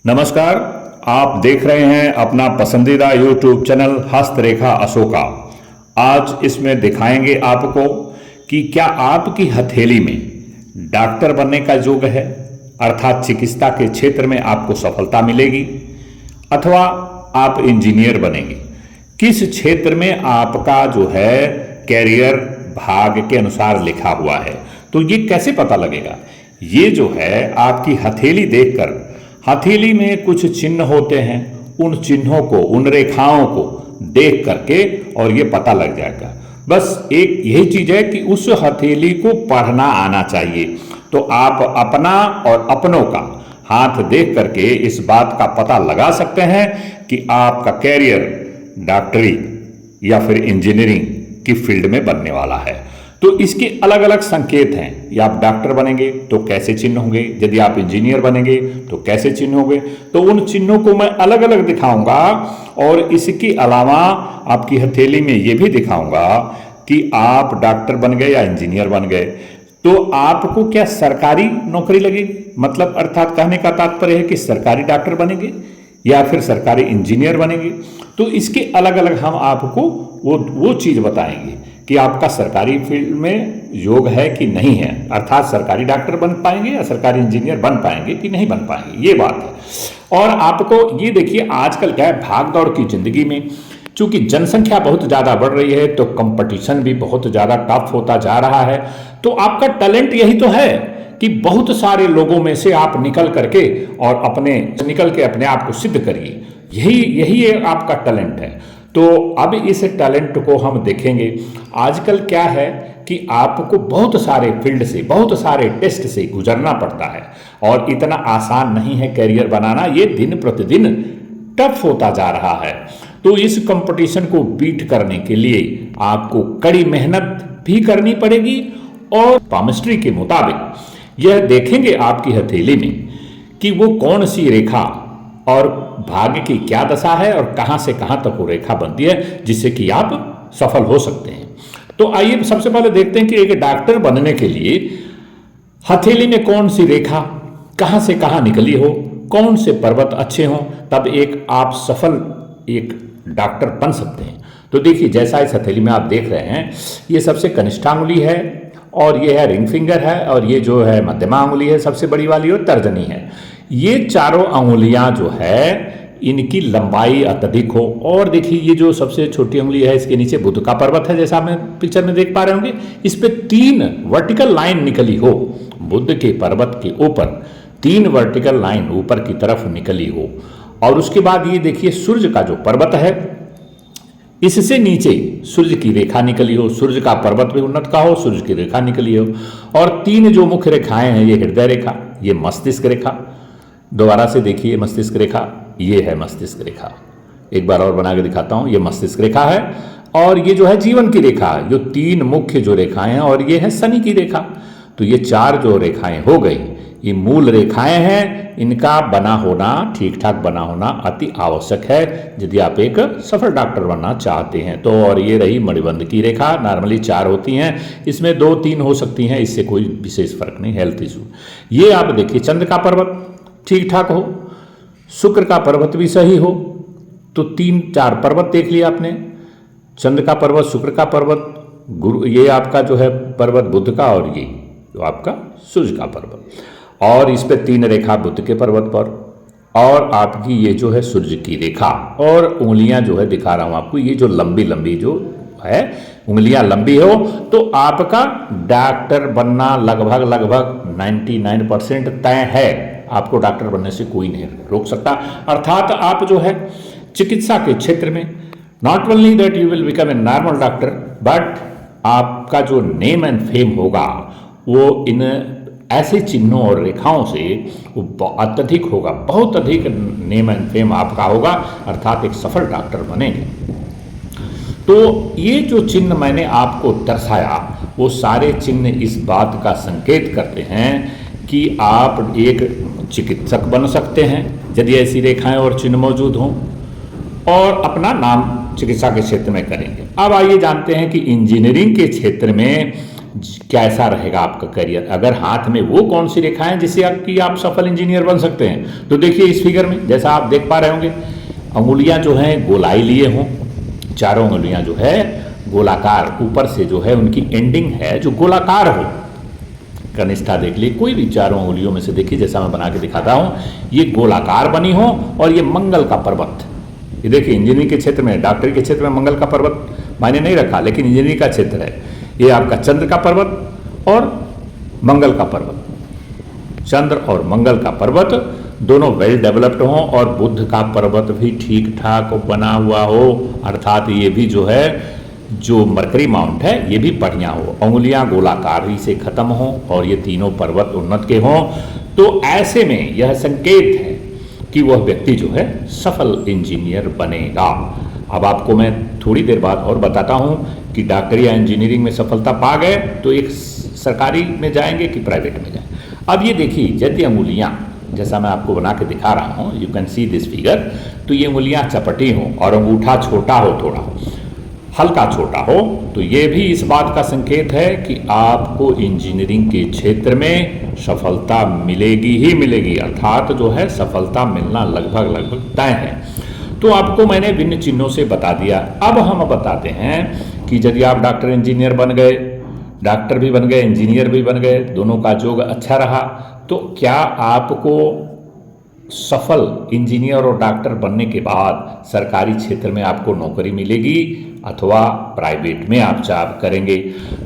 नमस्कार। आप देख रहे हैं अपना पसंदीदा YouTube चैनल हस्तरेखा अशोका। आज इसमें दिखाएंगे आपको कि क्या आपकी हथेली में डॉक्टर बनने का योग है, अर्थात चिकित्सा के क्षेत्र में आपको सफलता मिलेगी, अथवा आप इंजीनियर बनेंगे। किस क्षेत्र में आपका जो है कैरियर भाग्य के अनुसार लिखा हुआ है, तो ये कैसे पता लगेगा? ये जो है आपकी हथेली देखकर, हथेली में कुछ चिन्ह होते हैं, उन चिन्हों को, उन रेखाओं को देख करके और ये पता लग जाएगा। बस एक यही चीज है कि उस हथेली को पढ़ना आना चाहिए। तो आप अपना और अपनों का हाथ देख करके इस बात का पता लगा सकते हैं कि आपका कैरियर डॉक्टरी या फिर इंजीनियरिंग की फील्ड में बनने वाला है। तो इसके अलग अलग संकेत हैं। या आप डॉक्टर बनेंगे तो कैसे चिन्ह होंगे, यदि आप इंजीनियर बनेंगे तो कैसे चिन्ह होंगे, तो उन चिन्हों को मैं अलग अलग दिखाऊंगा। और इसके अलावा आपकी हथेली में ये भी दिखाऊंगा कि आप डॉक्टर बन गए या इंजीनियर बन गए तो आपको क्या सरकारी नौकरी लगेगी, मतलब अर्थात कहने का तात्पर्य है कि सरकारी डॉक्टर बनेंगे या फिर सरकारी इंजीनियर बनेंगे। तो इसके अलग अलग हम आपको वो चीज बताएंगे कि आपका सरकारी फील्ड में योग है कि नहीं है, अर्थात सरकारी डॉक्टर बन पाएंगे या सरकारी इंजीनियर बन पाएंगे कि नहीं बन पाएंगे, ये बात है। और आपको ये देखिए, आजकल क्या है, भाग दौड़ की जिंदगी में चूंकि जनसंख्या बहुत ज़्यादा बढ़ रही है तो कंपटीशन भी बहुत ज़्यादा टफ होता जा रहा है। तो आपका टैलेंट यही तो है कि बहुत सारे लोगों में से आप निकल करके और अपने आप को सिद्ध करिए। यही आपका टैलेंट है। तो अब इस टैलेंट को हम देखेंगे। आजकल क्या है कि आपको बहुत सारे फील्ड से, बहुत सारे टेस्ट से गुजरना पड़ता है और इतना आसान नहीं है कैरियर बनाना। ये दिन प्रतिदिन टफ होता जा रहा है। तो इस कंपटीशन को बीट करने के लिए आपको कड़ी मेहनत भी करनी पड़ेगी। और पामिस्ट्री के मुताबिक यह देखेंगे आपकी हथेली में कि वो कौन सी रेखा और भाग्य की क्या दशा है और कहां से कहां तक वो रेखा बनती है जिससे कि आप सफल हो सकते हैं। तो आइए सबसे पहले देखते हैं कि एक डॉक्टर बनने के लिए हथेली में कौन सी रेखा कहां से कहां निकली हो, कौन से पर्वत अच्छे हों, तब एक आप सफल एक डॉक्टर बन सकते हैं। तो देखिए, जैसा इस हथेली में आप देख रहे हैं, ये सबसे कनिष्ठ अंगुली है और ये है रिंग फिंगर है और ये जो है मध्यमा अंगुली है सबसे बड़ी वाली, और तर्जनी है। ये चारों अंगुलियां जो है इनकी लंबाई अत्यधिक हो। और देखिए, ये जो सबसे छोटी अंगुली है इसके नीचे बुध का पर्वत है, जैसा आप पिक्चर में देख पा रहे होंगे। इस पे 3 वर्टिकल लाइन निकली हो, बुध के पर्वत के ऊपर 3 वर्टिकल लाइन ऊपर की तरफ निकली हो। और उसके बाद ये देखिए, सूर्य का जो पर्वत है इससे नीचे सूर्य की रेखा निकली हो, सूर्य का पर्वत भी उन्नत का हो, सूर्य की रेखा निकली हो। और 3 जो मुख्य रेखाएं हैं, ये हृदय रेखा, ये मस्तिष्क रेखा, दोबारा से देखिए मस्तिष्क रेखा, ये है मस्तिष्क रेखा। एक बार और बना के दिखाता हूं, ये मस्तिष्क रेखा है। और ये जो है जीवन की रेखा, जो 3 मुख्य जो रेखाएं हैं, और ये है शनि की रेखा। तो ये 4 जो रेखाएं हो गई, ये मूल रेखाएं हैं। इनका बना होना, ठीक ठाक बना होना अति आवश्यक है यदि आप एक सफल डॉक्टर बनना चाहते हैं। तो और ये रही मणिबंध की रेखा, नॉर्मली 4 होती हैं, इसमें 2-3 हो सकती हैं, इससे कोई विशेष फर्क नहीं, हेल्थ इशू। ये आप देखिए, चंद्र का पर्वत ठीक ठाक हो, शुक्र का पर्वत भी सही हो, तो 3-4 पर्वत देख लिया आपने। चंद्र का पर्वत, शुक्र का पर्वत, गुरु, ये आपका जो है पर्वत बुध का, और ये जो आपका सूर्य का पर्वत। और इस पे 3 रेखा बुध के पर्वत पर, और आपकी ये जो है सूर्य की रेखा। और उंगलियां जो है दिखा रहा हूं आपको, ये जो लंबी लंबी जो है उंगलियां लंबी हो, तो आपका डॉक्टर बनना लगभग 99% तय है। आपको डॉक्टर बनने से कोई नहीं रोक सकता। अर्थात आप जो है चिकित्सा के क्षेत्र में not only that you will become a normal doctor, but आपका जो नेम एंड फेम होगा वो इन ऐसे चिन्हों और रेखाओं से वो अत्यधिक होगा, बहुत अधिक नेम एंड फेम आपका होगा, अर्थात एक सफल डॉक्टर बनेंगे। तो ये जो चिन्ह मैंने आपको दर्शाया, वो सारे चिन्ह इस बात का संकेत करते हैं कि आप एक चिकित्सक बन सकते हैं यदि ऐसी रेखाएं और चिन्ह मौजूद हों, और अपना नाम चिकित्सा के क्षेत्र में करेंगे। अब आइए जानते हैं कि इंजीनियरिंग के क्षेत्र में कैसा रहेगा आपका करियर, अगर हाथ में वो कौन सी रेखाएं जिससे आपकी आप सफल इंजीनियर बन सकते हैं। तो देखिए इस फिगर में जैसा आप देख पा रहे होंगे, अंगुलियां जो हैं गोलाई लिए हों, चारों अंगुलियां जो है गोलाकार, ऊपर से जो है उनकी एंडिंग है जो गोलाकार हो। कनिष्ठा देख लीजिए, कोई भी चारों उंगलियों में से देखिए, जैसा मैं बना के दिखाता हूं, ये गोलाकार बनी हो और ये मंगल का पर्वत। ये देखिए इंजीनियरिंग के क्षेत्र में, डॉक्टरी के क्षेत्र में मंगल का पर्वत मायने नहीं रखा, लेकिन इंजीनियरिंग का क्षेत्र है, ये आपका चंद्र का पर्वत और मंगल का पर्वत। चंद्र और मंगल का पर्वत दोनों वेल डेवलप्ड हो और बुध का पर्वत भी ठीक ठाक बना हुआ हो, अर्थात ये भी जो है जो मरकरी माउंट है ये भी बढ़िया हो, अंगुलियां गोलाकार ही से खत्म हो और ये तीनों पर्वत उन्नत के हों। तो ऐसे में यह संकेत है कि वह व्यक्ति जो है सफल इंजीनियर बनेगा। अब आपको मैं थोड़ी देर बाद और बताता हूं कि डॉक्टरी या इंजीनियरिंग में सफलता पा गए तो एक सरकारी में जाएंगे कि प्राइवेट में जाएंगे। अब ये देखिए यदि अंगुलियां, जैसा मैं आपको बना के दिखा रहा हूं, you can see this figure, तो ये अंगुलियां चपटी हों और अंगूठा छोटा हो, थोड़ा हल्का छोटा हो, तो ये भी इस बात का संकेत है कि आपको इंजीनियरिंग के क्षेत्र में सफलता मिलेगी ही मिलेगी, अर्थात जो है सफलता मिलना लगभग तय है। तो आपको मैंने भिन्न चिन्हों से बता दिया। अब हम बताते हैं कि यदि आप डॉक्टर इंजीनियर बन गए, डॉक्टर भी बन गए, इंजीनियर भी बन गए, दोनों का योग अच्छा रहा, तो क्या आपको सफल इंजीनियर और डॉक्टर बनने के बाद सरकारी क्षेत्र में आपको नौकरी मिलेगी अथवा प्राइवेट में आप जॉब करेंगे?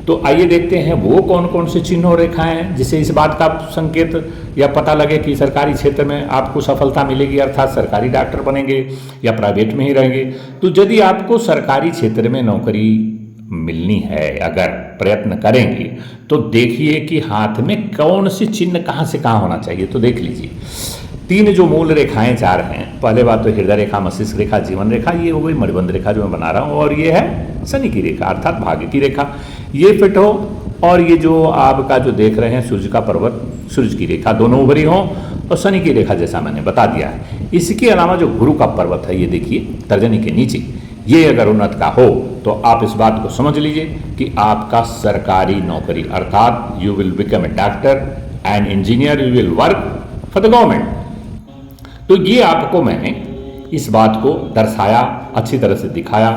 तो आइए देखते हैं वो कौन कौन से चिन्ह और रेखाएं हैं जिससे इस बात का संकेत या पता लगे कि सरकारी क्षेत्र में आपको सफलता मिलेगी, अर्थात सरकारी डॉक्टर बनेंगे या प्राइवेट में ही रहेंगे। तो यदि आपको सरकारी क्षेत्र में नौकरी मिलनी है, अगर प्रयत्न करेंगे, तो देखिए कि हाथ में कौन सी चिन्ह कहाँ से कहाँ होना चाहिए। तो देख लीजिए, तीन जो मूल रेखाएं चार हैं, पहले बात तो हृदय रेखा, मस्तिष्क रेखा, जीवन रेखा, ये हो गई मणिबंध रेखा जो मैं बना रहा हूँ, और ये है शनि की रेखा अर्थात भाग्य की रेखा, ये फिट हो, और ये जो आपका जो देख रहे हैं सूर्य का पर्वत, सूर्य की रेखा दोनों उभरी हो, और शनि की रेखा जैसा मैंने बता दिया है। इसके अलावा जो गुरु का पर्वत है, ये देखिए तर्जनी के नीचे, ये अगर उन्नत का हो तो आप इस बात को समझ लीजिए कि आपका सरकारी नौकरी, अर्थात you will become a doctor and engineer, you will work for the government. तो ये आपको मैंने इस बात को दर्शाया, अच्छी तरह से दिखाया।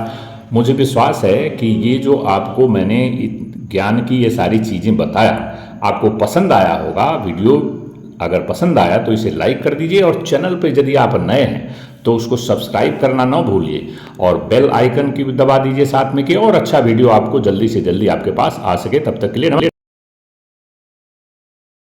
मुझे विश्वास है कि ये जो आपको मैंने ज्ञान की ये सारी चीज़ें बताया आपको पसंद आया होगा। वीडियो अगर पसंद आया तो इसे लाइक कर दीजिए, और चैनल पे यदि आप नए हैं तो उसको सब्सक्राइब करना ना भूलिए, और बेल आइकन की भी दबा दीजिए साथ में, कि और अच्छा वीडियो आपको जल्दी से जल्दी आपके पास आ सके। तब तक के लिए नमस्कार।